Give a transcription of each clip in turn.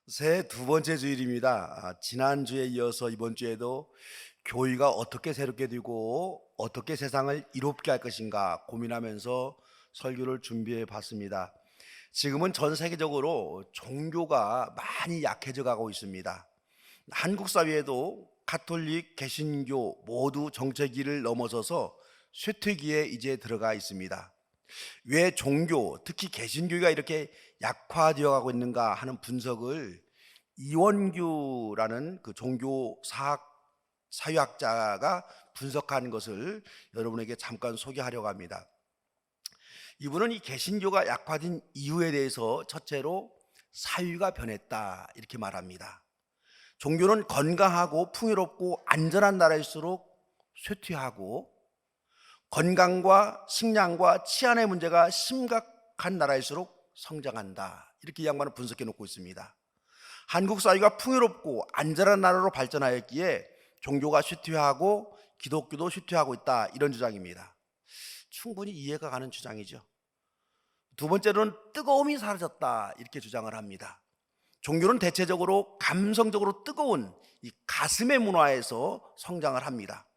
새해 두 번째 주일입니다. 지난주에 이어서 이번 주에도 교회가 어떻게 새롭게 되고 어떻게 세상을 이롭게 할 것인가 고민하면서 설교를 준비해 봤습니다. 지금은 전 세계적으로 종교가 많이 약해져 가고 있습니다. 한국 사회에도 가톨릭, 개신교 모두 정체기를 넘어서서 쇠퇴기에 이제 들어가 있습니다. 왜 종교, 특히 개신교가 이렇게 약화되어 가고 있는가 하는 분석을 이원규라는 그 종교 사회학자가 분석한 것을 여러분에게 잠깐 소개하려고 합니다. 이분은 이 개신교가 약화된 이유에 대해서 첫째로 사회가 변했다 이렇게 말합니다. 종교는 건강하고 풍요롭고 안전한 나라일수록 쇠퇴하고, 건강과 식량과 치안의 문제가 심각한 나라일수록 성장한다. 이렇게 이 양반은 분석해 놓고 있습니다. 한국 사회가 풍요롭고 안전한 나라로 발전하였기에 종교가 쇠퇴하고 기독교도 쇠퇴하고 있다, 이런 주장입니다. 충분히 이해가 가는 주장이죠. 두 번째로는 뜨거움이 사라졌다 이렇게 주장을 합니다. 종교는 대체적으로 감성적으로 뜨거운 이 가슴의 문화에서 성장을 합니다.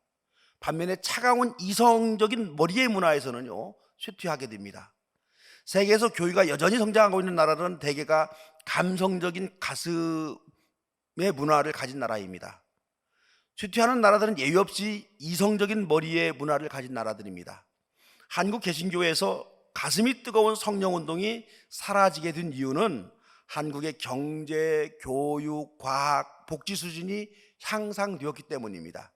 반면에 차가운 이성적인 머리의 문화에서는요 쇠퇴하게 됩니다. 세계에서 교회가 여전히 성장하고 있는 나라는 대개가 감성적인 가슴의 문화를 가진 나라입니다. 쇠퇴하는 나라들은 예외 없이 이성적인 머리의 문화를 가진 나라들입니다. 한국 개신교에서 가슴이 뜨거운 성령운동이 사라지게 된 이유는 한국의 경제, 교육, 과학, 복지 수준이 향상되었기 때문입니다.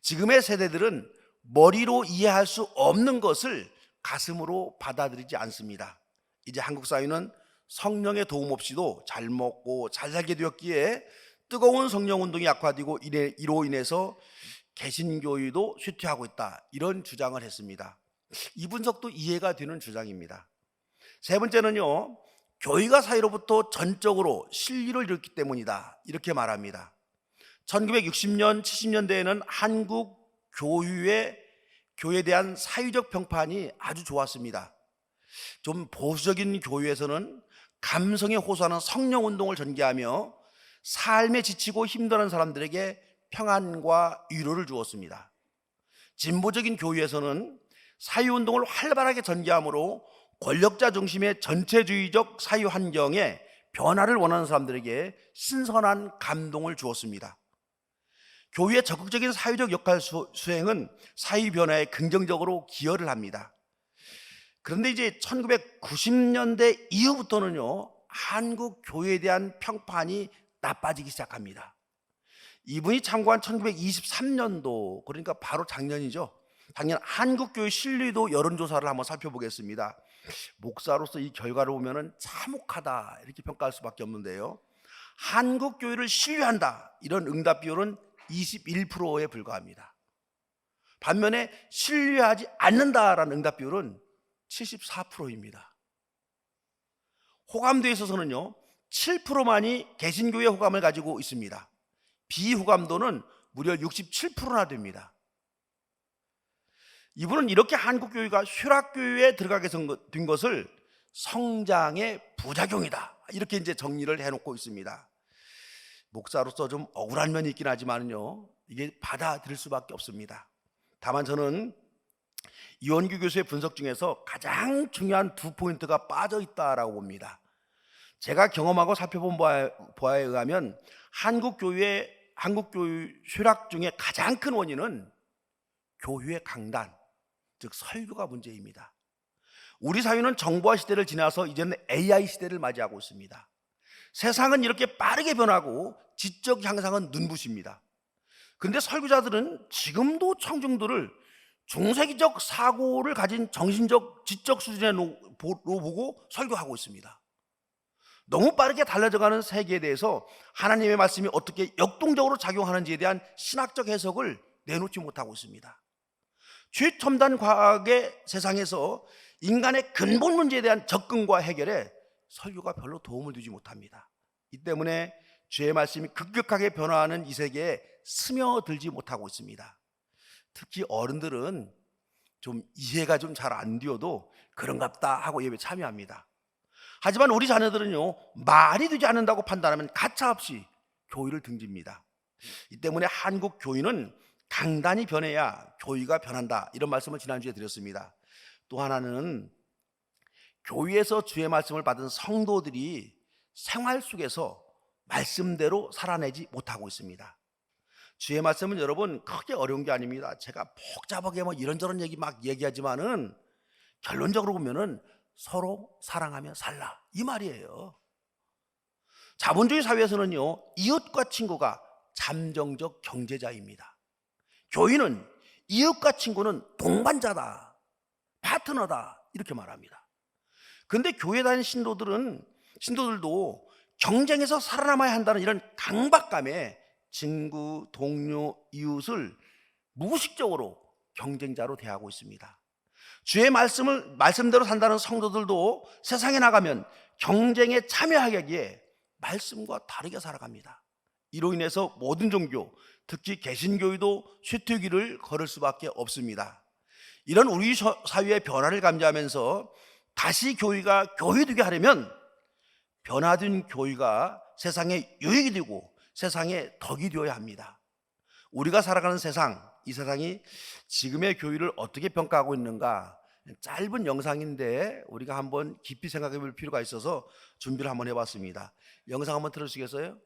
지금의 세대들은 머리로 이해할 수 없는 것을 가슴으로 받아들이지 않습니다. 이제 한국 사회는 성령의 도움 없이도 잘 먹고 잘 살게 되었기에 뜨거운 성령 운동이 약화되고 이로 인해서 개신교회도 쇠퇴하고 있다, 이런 주장을 했습니다. 이 분석도 이해가 되는 주장입니다. 세 번째는요, 교회가 사회로부터 전적으로 신리를 잃었기 때문이다 이렇게 말합니다. 1960년, 70년대에는 한국 교회에 대한 사회적 평판이 아주 좋았습니다. 좀 보수적인 교회에서는 감성에 호소하는 성령운동을 전개하며 삶에 지치고 힘들어하는 사람들에게 평안과 위로를 주었습니다. 진보적인 교회에서는 사회운동을 활발하게 전개하므로 권력자 중심의 전체주의적 사회 환경에 변화를 원하는 사람들에게 신선한 감동을 주었습니다. 교회의 적극적인 사회적 역할 수행은 사회 변화에 긍정적으로 기여를 합니다. 그런데 이제 1990년대 이후부터는요, 한국 교회에 대한 평판이 나빠지기 시작합니다. 이분이 참고한 1923년도, 그러니까 바로 작년이죠. 작년 한국교회 신뢰도 여론조사를 한번 살펴보겠습니다. 목사로서 이 결과를 보면 참혹하다 이렇게 평가할 수밖에 없는데요, 한국교회를 신뢰한다 이런 응답 비율은 21%에 불과합니다. 반면에 신뢰하지 않는다라는 응답 비율은 74%입니다. 호감도에 있어서는요 7%만이 개신교의 호감을 가지고 있습니다. 비호감도는 무려 67%나 됩니다. 이분은 이렇게 한국교회가 쇠락교회에 들어가게 된 것을 성장의 부작용이다 이렇게 이제 정리를 해놓고 있습니다. 목사로서 좀 억울한 면이 있긴 하지만요, 이게 받아들일 수밖에 없습니다. 다만 저는 이원규 교수의 분석 중에서 가장 중요한 두 포인트가 빠져 있다라고 봅니다. 제가 경험하고 살펴본 바에 의하면 한국교회 쇠락 중에 가장 큰 원인은 교회 강단, 즉 설교가 문제입니다. 우리 사회는 정보화 시대를 지나서 이제는 AI 시대를 맞이하고 있습니다. 세상은 이렇게 빠르게 변하고 지적 향상은 눈부십니다. 그런데 설교자들은 지금도 청중들을 중세기적 사고를 가진 정신적 지적 수준으로 보고 설교하고 있습니다. 너무 빠르게 달라져가는 세계에 대해서 하나님의 말씀이 어떻게 역동적으로 작용하는지에 대한 신학적 해석을 내놓지 못하고 있습니다. 최첨단 과학의 세상에서 인간의 근본 문제에 대한 접근과 해결에 설교가 별로 도움을 주지 못합니다. 이 때문에 주의 말씀이 급격하게 변화하는 이 세계에 스며들지 못하고 있습니다. 특히 어른들은 좀 이해가 좀 잘 안 되어도 그런갑다 하고 예배 참여합니다. 하지만 우리 자녀들은요, 말이 되지 않는다고 판단하면 가차없이 교회를 등집니다. 이 때문에 한국 교회는 강단이 변해야 교회가 변한다, 이런 말씀을 지난주에 드렸습니다. 또 하나는 교회에서 주의 말씀을 받은 성도들이 생활 속에서 말씀대로 살아내지 못하고 있습니다. 주의 말씀은 여러분 크게 어려운 게 아닙니다. 제가 복잡하게 뭐 이런저런 얘기 막 얘기하지만은 결론적으로 보면은 서로 사랑하며 살라, 이 말이에요. 자본주의 사회에서는요, 이웃과 친구가 잠정적 경제자입니다. 교인은 이웃과 친구는 동반자다, 파트너다, 이렇게 말합니다. 그런데 교회 다니는 신도들도 경쟁에서 살아남아야 한다는 이런 강박감에 친구, 동료, 이웃을 무의식적으로 경쟁자로 대하고 있습니다. 주의 말씀대로 산다는 성도들도 세상에 나가면 경쟁에 참여하기에 말씀과 다르게 살아갑니다. 이로 인해서 모든 종교, 특히 개신교회도 쇠퇴기를 걸을 수밖에 없습니다. 이런 우리 사회의 변화를 감지하면서 다시 교회가 교회되게 하려면 변화된 교회가 세상에 유익이 되고 세상에 덕이 되어야 합니다. 우리가 살아가는 세상, 이 세상이 지금의 교회를 어떻게 평가하고 있는가, 짧은 영상인데 우리가 한번 깊이 생각해 볼 필요가 있어서 준비를 한번 해봤습니다. 영상 한번 틀어주시겠어요?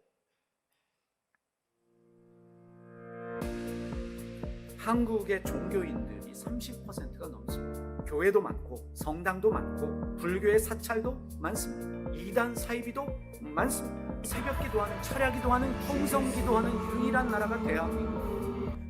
한국의 종교인들이 30%가 넘습니다. 교회도 많고 성당도 많고 불교의 사찰도 많습니다. 이단 사이비도 많습니다. 새벽 기도하는, 철야 기도하는, 통성 기도하는 유일한 나라가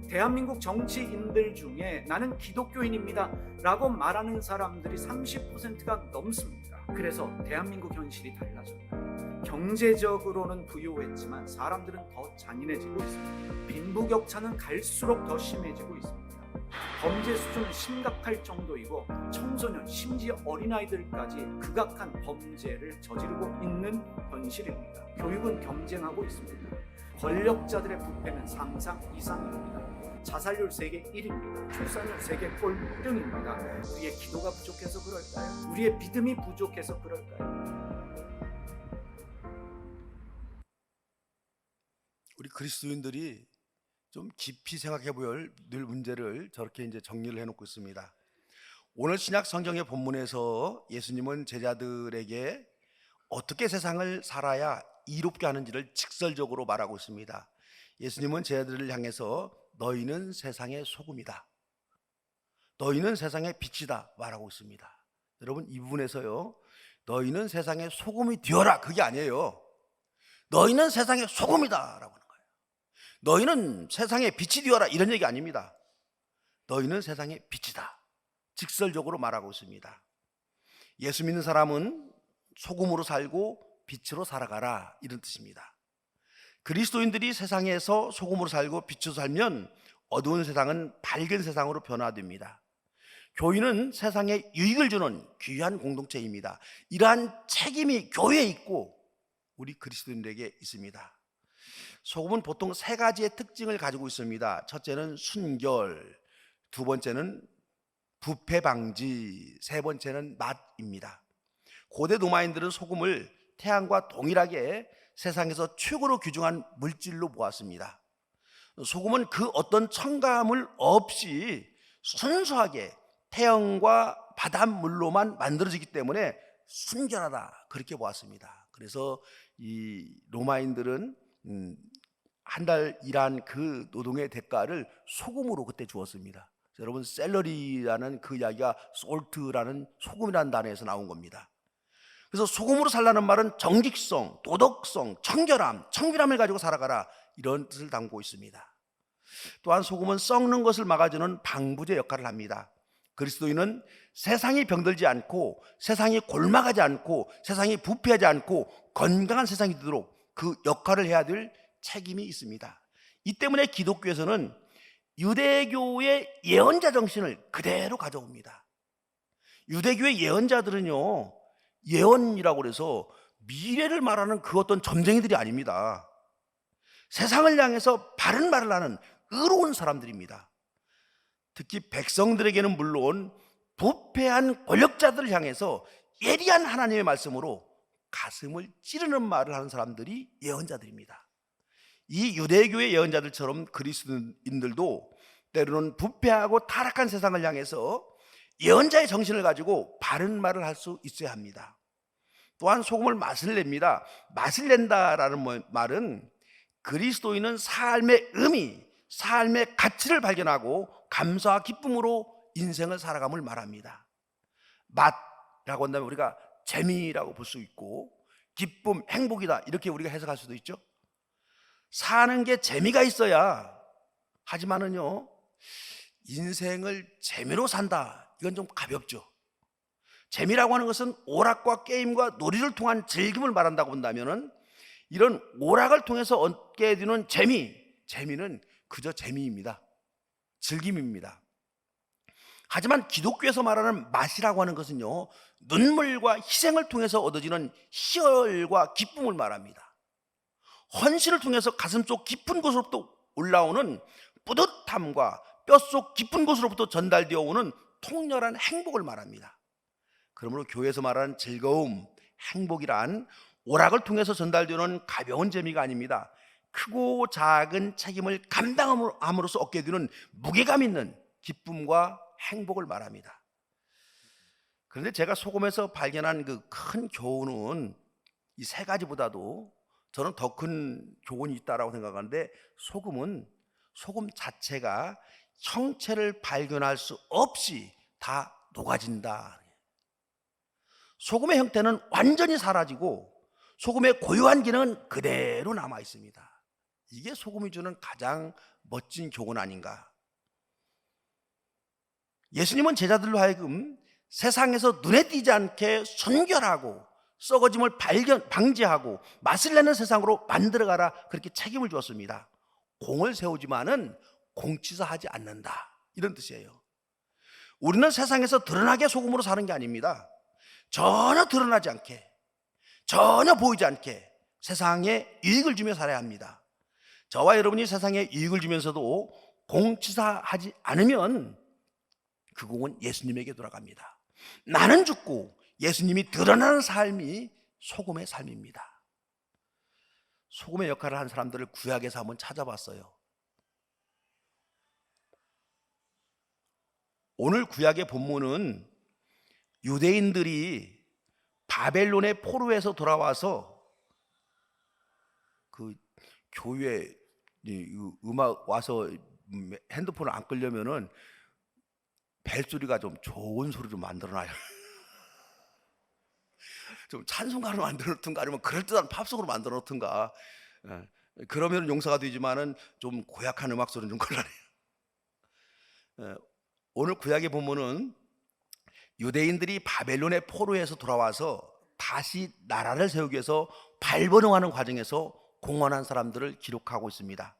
대한민국 정치인들 중에 나는 기독교인입니다 라고 말하는 사람들이 30%가 넘습니다. 그래서 대한민국 현실이 달라졌다. 경제적으로는 부유했지만 사람들은 더 잔인해지고 있습니다. 빈부격차는 갈수록 더 심해지고 있습니다. 범죄 수준은 심각할 정도이고 청소년, 심지어 어린아이들까지 극악한 범죄를 저지르고 있는 현실입니다. 교육은 경쟁하고 있습니다. 권력자들의 부패는 상상 이상입니다. 자살률 세계 1위입니다. 출산율 세계 꼴등입니다. 우리의 기도가 부족해서 그럴까요? 우리의 믿음이 부족해서 그럴까요? 우리 그리스도인들이 좀 깊이 생각해 볼 늘 문제를 저렇게 이제 정리를 해놓고 있습니다. 오늘 신약 성경의 본문에서 예수님은 제자들에게 어떻게 세상을 살아야 이롭게 하는지를 직설적으로 말하고 있습니다. 예수님은 제자들을 향해서 너희는 세상의 소금이다, 너희는 세상의 빛이다 말하고 있습니다. 여러분, 이 부분에서요, 너희는 세상의 소금이 되어라, 그게 아니에요. 너희는 세상의 소금이다 라고 하는 거예요. 너희는 세상의 빛이 되어라, 이런 얘기 아닙니다. 너희는 세상의 빛이다, 직설적으로 말하고 있습니다. 예수 믿는 사람은 소금으로 살고 빛으로 살아가라, 이런 뜻입니다. 그리스도인들이 세상에서 소금으로 살고 빛으로 살면 어두운 세상은 밝은 세상으로 변화됩니다. 교회는 세상에 유익을 주는 귀한 공동체입니다. 이러한 책임이 교회에 있고 우리 그리스도인들에게 있습니다. 소금은 보통 세 가지의 특징을 가지고 있습니다. 첫째는 순결, 두 번째는 부패 방지, 세 번째는 맛입니다. 고대 로마인들은 소금을 태양과 동일하게 세상에서 최고로 귀중한 물질로 보았습니다. 소금은 그 어떤 첨가물 없이 순수하게 태양과 바닷물로만 만들어지기 때문에 순결하다, 그렇게 보았습니다. 그래서 이 로마인들은 한 달 일한 그 노동의 대가를 소금으로 그때 주었습니다. 여러분, 샐러리라는 그 이야기가 솔트라는 소금이라는 단어에서 나온 겁니다. 그래서 소금으로 살라는 말은 정직성, 도덕성, 청결함, 청결함을 가지고 살아가라, 이런 뜻을 담고 있습니다. 또한 소금은 썩는 것을 막아주는 방부제 역할을 합니다. 그리스도인은 세상이 병들지 않고 세상이 골마가지 않고 세상이 부패하지 않고 건강한 세상이 되도록 그 역할을 해야 될 책임이 있습니다. 이 때문에 기독교에서는 유대교의 예언자 정신을 그대로 가져옵니다. 유대교의 예언자들은요, 예언이라고 해서 미래를 말하는 그 어떤 점쟁이들이 아닙니다. 세상을 향해서 바른 말을 하는 의로운 사람들입니다. 특히 백성들에게는 물론 부패한 권력자들을 향해서 예리한 하나님의 말씀으로 가슴을 찌르는 말을 하는 사람들이 예언자들입니다. 이 유대교의 예언자들처럼 그리스도인들도 때로는 부패하고 타락한 세상을 향해서 예언자의 정신을 가지고 바른 말을 할 수 있어야 합니다. 또한 소금을 맛을 냅니다. 맛을 낸다라는 말은 그리스도인은 삶의 의미, 삶의 가치를 발견하고 감사와 기쁨으로 인생을 살아감을 말합니다. 맛이라고 한다면 우리가 재미라고 볼 수 있고, 기쁨, 행복이다 이렇게 우리가 해석할 수도 있죠. 사는 게 재미가 있어야, 하지만은요, 인생을 재미로 산다, 이건 좀 가볍죠. 재미라고 하는 것은 오락과 게임과 놀이를 통한 즐김을 말한다고 본다면은, 이런 오락을 통해서 얻게 되는 재미는 그저 재미입니다. 즐김입니다. 하지만 기독교에서 말하는 맛이라고 하는 것은요, 눈물과 희생을 통해서 얻어지는 희열과 기쁨을 말합니다. 헌신을 통해서 가슴속 깊은 곳으로부터 올라오는 뿌듯함과 뼛속 깊은 곳으로부터 전달되어 오는 통렬한 행복을 말합니다. 그러므로 교회에서 말하는 즐거움, 행복이란 오락을 통해서 전달되는 가벼운 재미가 아닙니다. 크고 작은 책임을 감당함으로써 얻게 되는 무게감 있는 기쁨과 행복을 말합니다. 그런데 제가 소금에서 발견한 그 큰 교훈은 이 세 가지보다도 저는 더 큰 교훈이 있다고 생각하는데, 소금 자체가 형체를 발견할 수 없이 다 녹아진다. 소금의 형태는 완전히 사라지고 소금의 고유한 기능은 그대로 남아 있습니다. 이게 소금이 주는 가장 멋진 교훈 아닌가. 예수님은 제자들로 하여금 세상에서 눈에 띄지 않게 순결하고 썩어짐을 방지하고 맛을 내는 세상으로 만들어가라, 그렇게 책임을 주었습니다. 공을 세우지만은 공치사하지 않는다, 이런 뜻이에요. 우리는 세상에서 드러나게 소금으로 사는 게 아닙니다. 전혀 드러나지 않게, 전혀 보이지 않게 세상에 이익을 주며 살아야 합니다. 저와 여러분이 세상에 이익을 주면서도 공치사하지 않으면 그 공은 예수님에게 돌아갑니다. 나는 죽고 예수님이 드러나는 삶이 소금의 삶입니다. 소금의 역할을 한 사람들을 구약에서 한번 찾아봤어요. 오늘 구약의 본문은 유대인들이 바벨론의 포로에서 돌아와서 그 교회 음악 와서 핸드폰을 안 끌려면은 벨소리가 좀 좋은 소리로 만들어놔요. 좀 찬송가로 만들어 놓든가 아니면 그럴듯한 팝송으로 만들어 놓든가, 그러면 용서가 되지만은 좀 고약한 음악 소리는 좀 곤란해요. 오늘 구약의 본문은 유대인들이 바벨론의 포로에서 돌아와서 다시 나라를 세우기 위해서 발버둥하는 과정에서 공헌한 사람들을 기록하고 있습니다.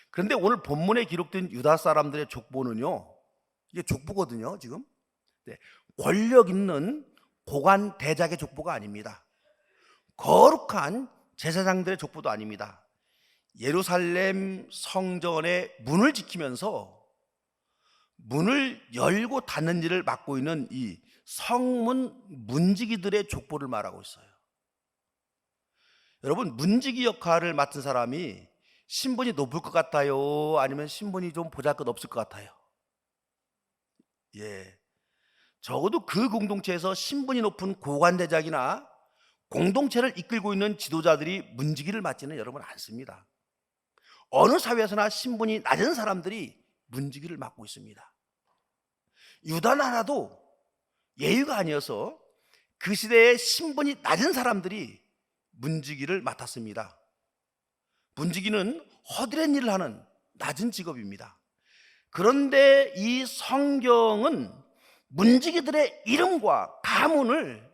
그런데 오늘 본문에 기록된 유다 사람들의 족보는요, 이게 족보거든요. 지금 권력 있는 고관 대작의 족보가 아닙니다. 거룩한 제사장들의 족보도 아닙니다. 예루살렘 성전의 문을 지키면서 문을 열고 닫는 일을 맡고 있는 이 성문 문지기들의 족보를 말하고 있어요. 여러분, 문지기 역할을 맡은 사람이 신분이 높을 것 같아요? 아니면 신분이 좀 보잘것없을 것 같아요? 적어도 그 공동체에서 신분이 높은 고관대작이나 공동체를 이끌고 있는 지도자들이 문지기를 맡지는 여러분 않습니다. 어느 사회에서나 신분이 낮은 사람들이 문지기를 맡고 있습니다. 유다 나라도 예의가 아니어서 그 시대에 신분이 낮은 사람들이 문지기를 맡았습니다. 문지기는 허드렛 일을 하는 낮은 직업입니다. 그런데 이 성경은 문지기들의 이름과 가문을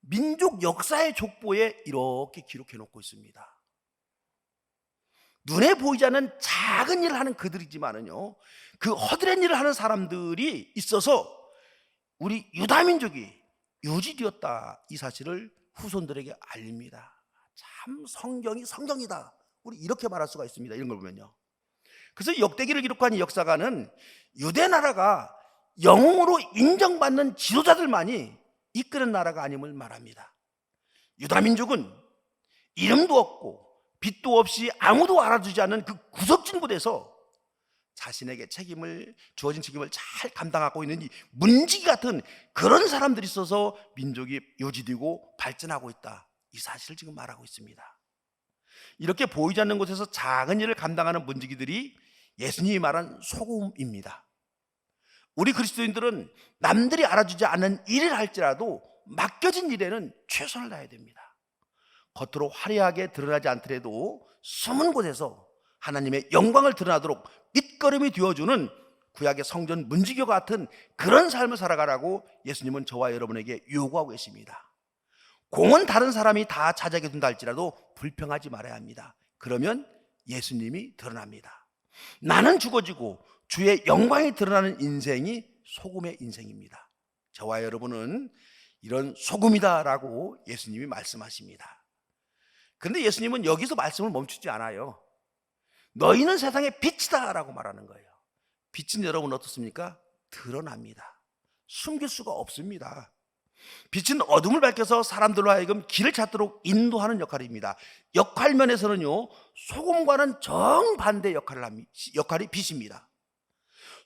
민족 역사의 족보에 이렇게 기록해 놓고 있습니다. 눈에 보이지 않는 작은 일을 하는 그들이지만은요, 그 허드렛 일을 하는 사람들이 있어서 우리 유다 민족이 유지되었다, 이 사실을 후손들에게 알립니다. 참 성경이 성경이다, 우리 이렇게 말할 수가 있습니다. 이런 걸 보면요. 그래서 역대기를 기록한 이 역사가는 유대 나라가 영웅으로 인정받는 지도자들만이 이끄는 나라가 아님을 말합니다. 유다 민족은 이름도 없고 빛도 없이 아무도 알아주지 않는 그 구석진 곳에서 자신에게 주어진 책임을 잘 감당하고 있는 이 문지기 같은 그런 사람들이 있어서 민족이 유지되고 발전하고 있다, 이 사실을 지금 말하고 있습니다. 이렇게 보이지 않는 곳에서 작은 일을 감당하는 문지기들이 예수님이 말한 소금입니다. 우리 그리스도인들은 남들이 알아주지 않는 일을 할지라도 맡겨진 일에는 최선을 다해야 됩니다. 겉으로 화려하게 드러나지 않더라도 숨은 곳에서 하나님의 영광을 드러나도록 밑거름이 되어주는 구약의 성전 문지기와 같은 그런 삶을 살아가라고 예수님은 저와 여러분에게 요구하고 계십니다. 공은 다른 사람이 다 차지하게 된다 할지라도 불평하지 말아야 합니다. 그러면 예수님이 드러납니다. 나는 죽어지고 주의 영광이 드러나는 인생이 소금의 인생입니다. 저와 여러분은 이런 소금이다라고 예수님이 말씀하십니다. 그런데 예수님은 여기서 말씀을 멈추지 않아요. 너희는 세상의 빛이다 라고 말하는 거예요. 빛은 여러분 어떻습니까? 드러납니다. 숨길 수가 없습니다. 빛은 어둠을 밝혀서 사람들로 하여금 길을 찾도록 인도하는 역할입니다. 역할 면에서는요, 소금과는 정반대 역할이 빛입니다.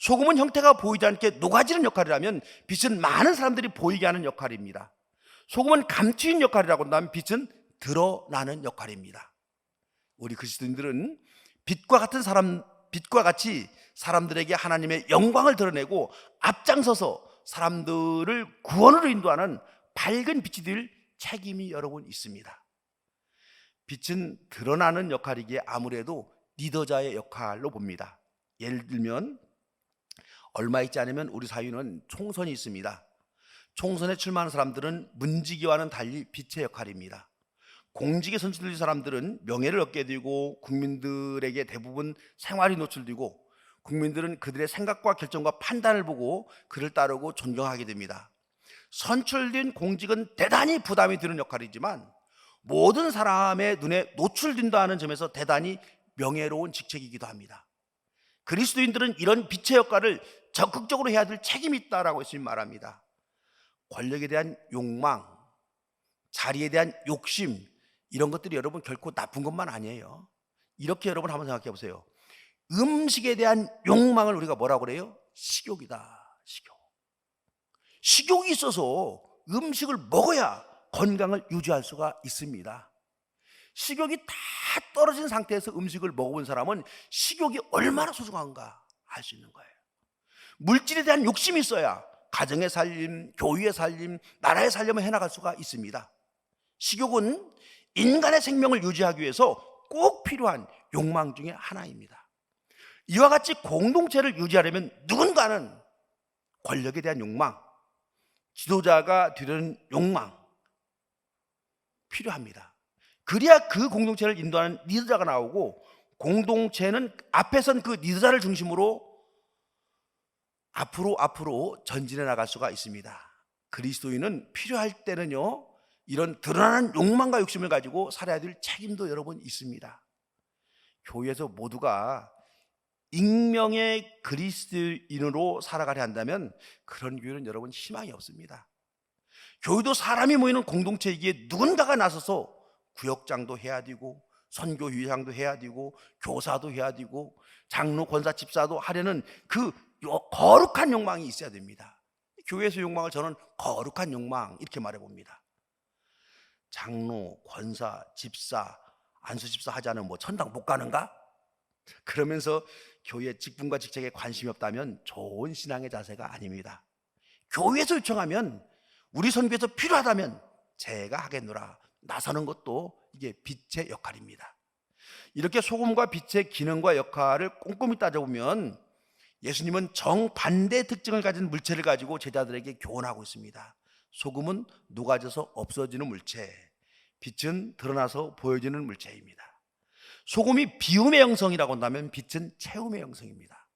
소금은 형태가 보이지 않게 녹아지는 역할이라면 빛은 많은 사람들이 보이게 하는 역할입니다. 소금은 감추인 역할이라고 한다면 빛은 드러나는 역할입니다. 우리 그리스도인들은 빛과 같이 사람들에게 하나님의 영광을 드러내고 앞장서서 사람들을 구원으로 인도하는 밝은 빛이 될 책임이 여러분 있습니다. 빛은 드러나는 역할이기에 아무래도 리더자의 역할로 봅니다. 예를 들면 얼마 있지 않으면 우리 사회는 총선이 있습니다. 총선에 출마하는 사람들은 문지기와는 달리 빛의 역할입니다. 공직에 선출된 사람들은 명예를 얻게 되고 국민들에게 대부분 생활이 노출되고 국민들은 그들의 생각과 결정과 판단을 보고 그를 따르고 존경하게 됩니다. 선출된 공직은 대단히 부담이 되는 역할이지만 모든 사람의 눈에 노출된다는 점에서 대단히 명예로운 직책이기도 합니다. 그리스도인들은 이런 빛의 역할을 적극적으로 해야 될 책임이 있다라고 예수님 말합니다. 권력에 대한 욕망, 자리에 대한 욕심, 이런 것들이 여러분 결코 나쁜 것만 아니에요. 이렇게 여러분 한번 생각해 보세요. 음식에 대한 욕망을 우리가 뭐라고 그래요? 식욕이다. 식욕이 있어서 음식을 먹어야 건강을 유지할 수가 있습니다. 식욕이 다 떨어진 상태에서 음식을 먹어본 사람은 식욕이 얼마나 소중한가 알 수 있는 거예요. 물질에 대한 욕심이 있어야 가정의 살림, 교회의 살림, 나라의 살림을 해나갈 수가 있습니다. 식욕은 인간의 생명을 유지하기 위해서 꼭 필요한 욕망 중에 하나입니다. 이와 같이 공동체를 유지하려면 누군가는 권력에 대한 욕망, 지도자가 되려는 욕망 필요합니다. 그래야 그 공동체를 인도하는 리더자가 나오고 공동체는 앞에 선 그 리더자를 중심으로 앞으로 전진해 나갈 수가 있습니다. 그리스도인은 필요할 때는요, 이런 드러나는 욕망과 욕심을 가지고 살아야 될 책임도 여러분 있습니다. 교회에서 모두가 익명의 그리스도인으로 살아가려 한다면 그런 교회는 여러분 희망이 없습니다. 교회도 사람이 모이는 공동체이기에 누군가가 나서서 구역장도 해야 되고 선교회장도 해야 되고 교사도 해야 되고 장로, 권사, 집사도 하려는 그 거룩한 욕망이 있어야 됩니다. 교회에서 욕망을 저는 거룩한 욕망 이렇게 말해봅니다. 장로, 권사, 집사, 안수집사 하지 않으면 뭐 천당 못 가는가? 그러면서 교회 직분과 직책에 관심이 없다면 좋은 신앙의 자세가 아닙니다. 교회에서 요청하면, 우리 선교에서 필요하다면 제가 하겠노라 나서는 것도 이게 빛의 역할입니다. 이렇게 소금과 빛의 기능과 역할을 꼼꼼히 따져보면 예수님은 정반대의 특징을 가진 물체를 가지고 제자들에게 교훈하고 있습니다. 소금은 녹아져서 없어지는 물체, 빛은 드러나서 보여지는 물체입니다. 소금이 비움의 형성이라고 한다면 빛은 채움의 형성입니다.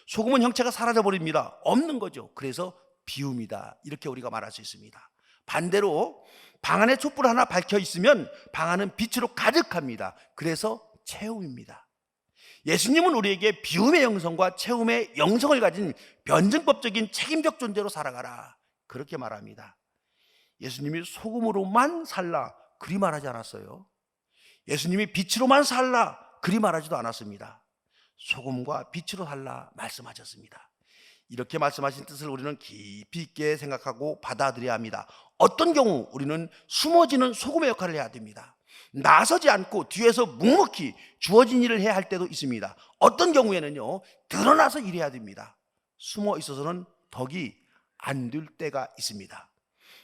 소금은 형체가 사라져버립니다. 없는 거죠. 그래서 비움이다, 이렇게 우리가 말할 수 있습니다. 반대로 방 안에 촛불 하나 밝혀 있으면 방 안은 빛으로 가득합니다. 그래서 채움입니다. 예수님은 우리에게 비움의 영성과 채움의 영성을 가진 변증법적인 책임적 존재로 살아가라, 그렇게 말합니다. 예수님이 소금으로만 살라 그리 말하지 않았어요. 예수님이 빛으로만 살라 그리 말하지도 않았습니다. 소금과 빛으로 살라 말씀하셨습니다. 이렇게 말씀하신 뜻을 우리는 깊이 있게 생각하고 받아들여야 합니다. 어떤 경우 우리는 숨어지는 소금의 역할을 해야 됩니다. 나서지 않고 뒤에서 묵묵히 주어진 일을 해야 할 때도 있습니다. 어떤 경우에는요, 드러나서 일해야 됩니다. 숨어 있어서는 덕이 안 될 때가 있습니다.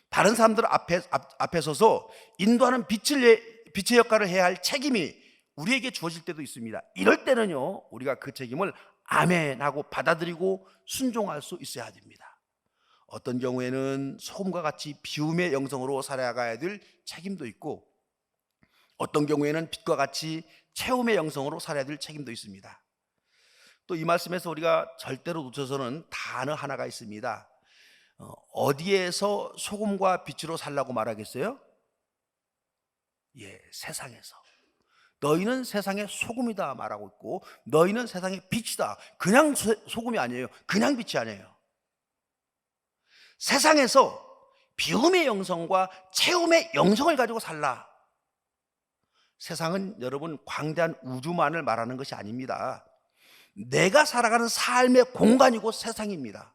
다른 사람들 앞에 서서 인도하는 빛의 역할을 해야 할 책임이 우리에게 주어질 때도 있습니다. 이럴 때는요, 우리가 그 책임을 아멘하고 받아들이고 순종할 수 있어야 됩니다. 어떤 경우에는 소금과 같이 비움의 영성으로 살아가야 될 책임도 있고, 어떤 경우에는 빛과 같이 체험의 영성으로 살아야 될 책임도 있습니다. 또 이 말씀에서 우리가 절대로 놓쳐서는 단어 하나가 있습니다. 어디에서 소금과 빛으로 살라고 말하겠어요? 세상에서. 너희는 세상의 소금이다 말하고 있고, 너희는 세상의 빛이다. 그냥 소금이 아니에요. 그냥 빛이 아니에요. 세상에서 비움의 영성과 체험의 영성을 가지고 살라. 세상은 여러분 광대한 우주만을 말하는 것이 아닙니다. 내가 살아가는 삶의 공간이고 세상입니다.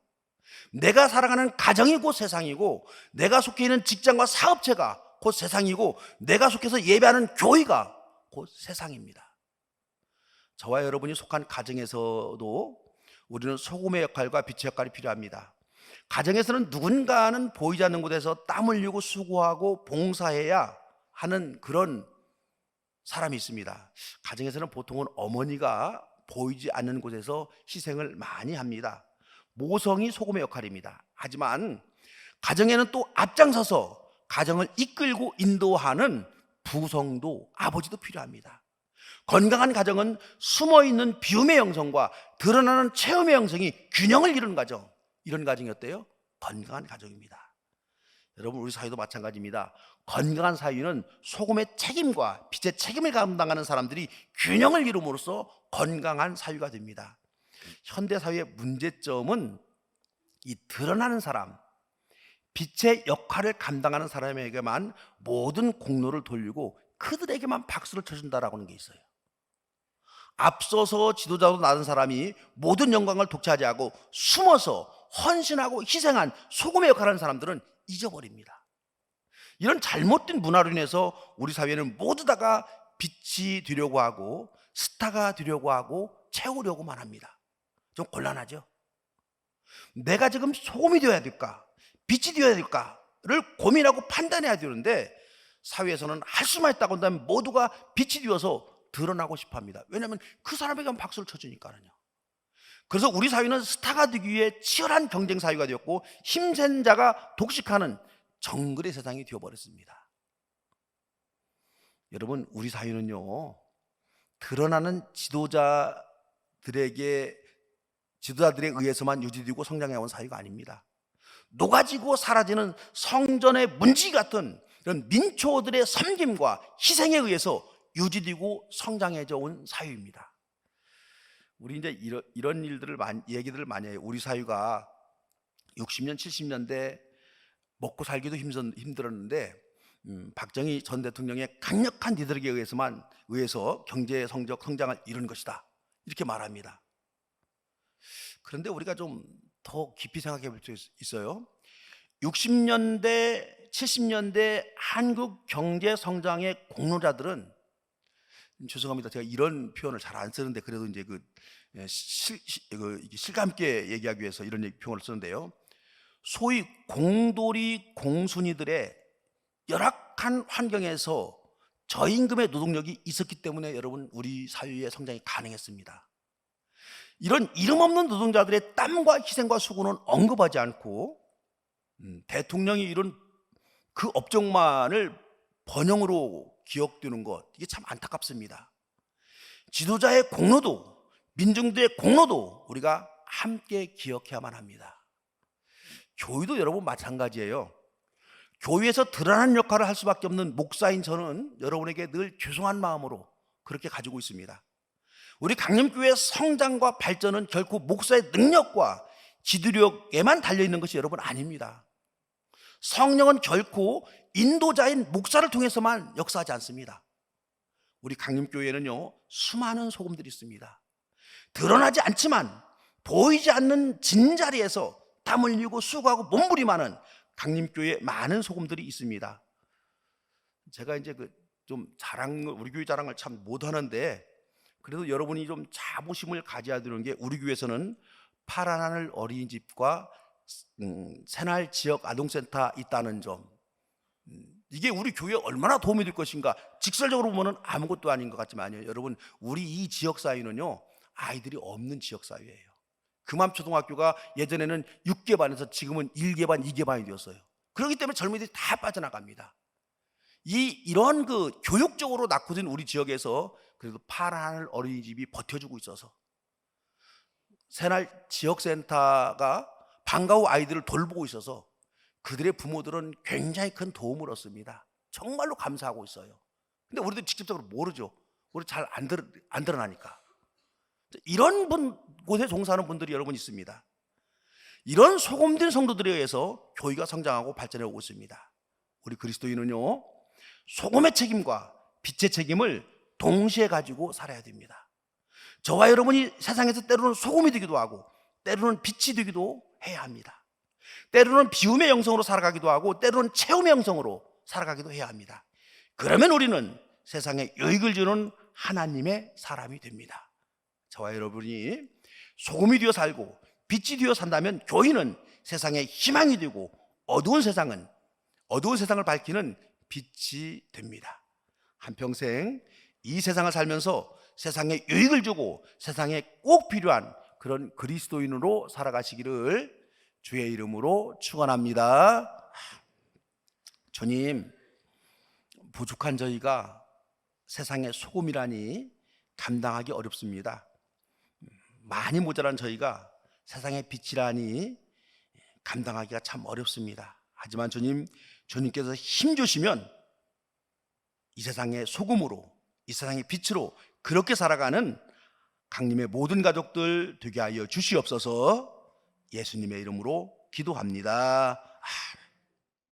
내가 살아가는 가정이고 세상이고, 내가 속해 있는 직장과 사업체가 곧 세상이고, 내가 속해서 예배하는 교회가 곧 세상입니다. 저와 여러분이 속한 가정에서도 우리는 소금의 역할과 빛의 역할이 필요합니다. 가정에서는 누군가는 보이지 않는 곳에서 땀 흘리고 수고하고 봉사해야 하는 그런 사람이 있습니다. 가정에서는 보통은 어머니가 보이지 않는 곳에서 희생을 많이 합니다. 모성이 소금의 역할입니다. 하지만 가정에는 또 앞장서서 가정을 이끌고 인도하는 부성도, 아버지도 필요합니다. 건강한 가정은 숨어있는 비움의 영성과 드러나는 체험의 영성이 균형을 이루는 가정, 이런 가정이 어때요? 건강한 가정입니다. 여러분, 우리 사회도 마찬가지입니다. 건강한 사회는 소금의 책임과 빛의 책임을 감당하는 사람들이 균형을 이룸으로써 건강한 사회가 됩니다. 현대사회의 문제점은 이 드러나는 사람, 빛의 역할을 감당하는 사람에게만 모든 공로를 돌리고 그들에게만 박수를 쳐준다라고 하는 게 있어요. 앞서서 지도자로 나선 사람이 모든 영광을 독차지하고 숨어서 헌신하고 희생한 소금의 역할을 하는 사람들은 잊어버립니다. 이런 잘못된 문화로 인해서 우리 사회는 모두 다가 빛이 되려고 하고 스타가 되려고 하고 채우려고만 합니다. 좀 곤란하죠? 내가 지금 소금이 되어야 될까? 빛이 되어야 될까를 고민하고 판단해야 되는데, 사회에서는 할 수만 있다고 한다면 모두가 빛이 되어서 드러나고 싶어 합니다. 왜냐하면 그 사람에게만 박수를 쳐주니까요. 그래서 우리 사회는 스타가 되기 위해 치열한 경쟁 사회가 되었고, 힘센 자가 독식하는 정글의 세상이 되어버렸습니다. 여러분, 우리 사회는요, 드러나는 지도자들에 의해서만 유지되고 성장해온 사회가 아닙니다. 녹아지고 사라지는 성전의 문지 같은 이런 민초들의 섬김과 희생에 의해서 유지되고 성장해져 온 사회입니다. 우리 이제 이런 얘기들을 많이 해요. 우리 사회가 60년, 70년대 먹고 살기도 힘들었는데, 박정희 전 대통령의 강력한 리더에게 의해서 경제 성장을 이룬 것이다, 이렇게 말합니다. 그런데 우리가 좀 더 깊이 생각해 볼 수 있어요. 60년대, 70년대 한국 경제 성장의 공로자들은, 죄송합니다, 제가 이런 표현을 잘 안 쓰는데 그래도 이제 실감 있게 얘기하기 위해서 이런 표현을 쓰는데요. 소위 공돌이 공순이들의 열악한 환경에서 저임금의 노동력이 있었기 때문에 여러분, 우리 사회의 성장이 가능했습니다. 이런 이름 없는 노동자들의 땀과 희생과 수고는 언급하지 않고, 대통령이 이룬 그 업적만을 번영으로 기억되는 것, 이게 참 안타깝습니다. 지도자의 공로도, 민중들의 공로도 우리가 함께 기억해야만 합니다. 교회도 여러분 마찬가지예요. 교회에서 드러나는 역할을 할 수밖에 없는 목사인 저는 여러분에게 늘 죄송한 마음으로 그렇게 가지고 있습니다. 우리 강림교회의 성장과 발전은 결코 목사의 능력과 지도력에만 달려있는 것이 여러분 아닙니다. 성령은 결코 인도자인 목사를 통해서만 역사하지 않습니다. 우리 강림교회는요, 수많은 소금들이 있습니다. 드러나지 않지만 보이지 않는 진자리에서 땀 흘리고 수고하고 몸부림하는 강림교회에 많은 소금들이 있습니다. 제가 이제 좀 우리 교회 자랑을 참 못하는데, 그래도 여러분이 좀 자부심을 가져야 되는 게, 우리 교회에서는 파란 하늘 어린이집과 새날 지역 아동센터 있다는 점, 이게 우리 교회에 얼마나 도움이 될 것인가. 직설적으로 보면 아무것도 아닌 것 같지만요, 여러분, 우리 이 지역 사회는요, 아이들이 없는 지역 사회예요. 금암초등학교가 예전에는 6개 반에서 지금은 1개 반, 2개 반이 되었어요. 그렇기 때문에 젊은이들이 다 빠져나갑니다. 이런 교육적으로 낙후된 우리 지역에서 그래도 파란 하늘 어린이집이 버텨주고 있어서, 새날 지역센터가 방과 후 아이들을 돌보고 있어서 그들의 부모들은 굉장히 큰 도움을 얻습니다. 정말로 감사하고 있어요. 근데 우리도 직접적으로 모르죠. 우리 잘 안 드러나니까. 이런 곳에 종사하는 분들이 여러분 있습니다. 이런 소금된 성도들에 의해서 교회가 성장하고 발전해 오고 있습니다. 우리 그리스도인은요, 소금의 책임과 빛의 책임을 동시에 가지고 살아야 됩니다. 저와 여러분이 세상에서 때로는 소금이 되기도 하고 때로는 빛이 되기도 해야 합니다. 때로는 비움의 영성으로 살아가기도 하고 때로는 채움의 영성으로 살아가기도 해야 합니다. 그러면 우리는 세상에 유익을 주는 하나님의 사람이 됩니다. 저와 여러분이 소금이 되어 살고 빛이 되어 산다면 교회는 세상에 희망이 되고 어두운 세상을 밝히는 빛이 됩니다. 한평생 이 세상을 살면서 세상에 유익을 주고 세상에 꼭 필요한 그런 그리스도인으로 살아가시기를 주의 이름으로 축원합니다. 주님, 부족한 저희가 세상의 소금이라니 감당하기 어렵습니다. 많이 모자란 저희가 세상의 빛이라니 감당하기가 참 어렵습니다. 하지만 주님께서 힘 주시면 이 세상의 소금으로, 이 세상의 빛으로 그렇게 살아가는 강림의 모든 가족들 되게 하여 주시옵소서. 예수님의 이름으로 기도합니다. 아멘.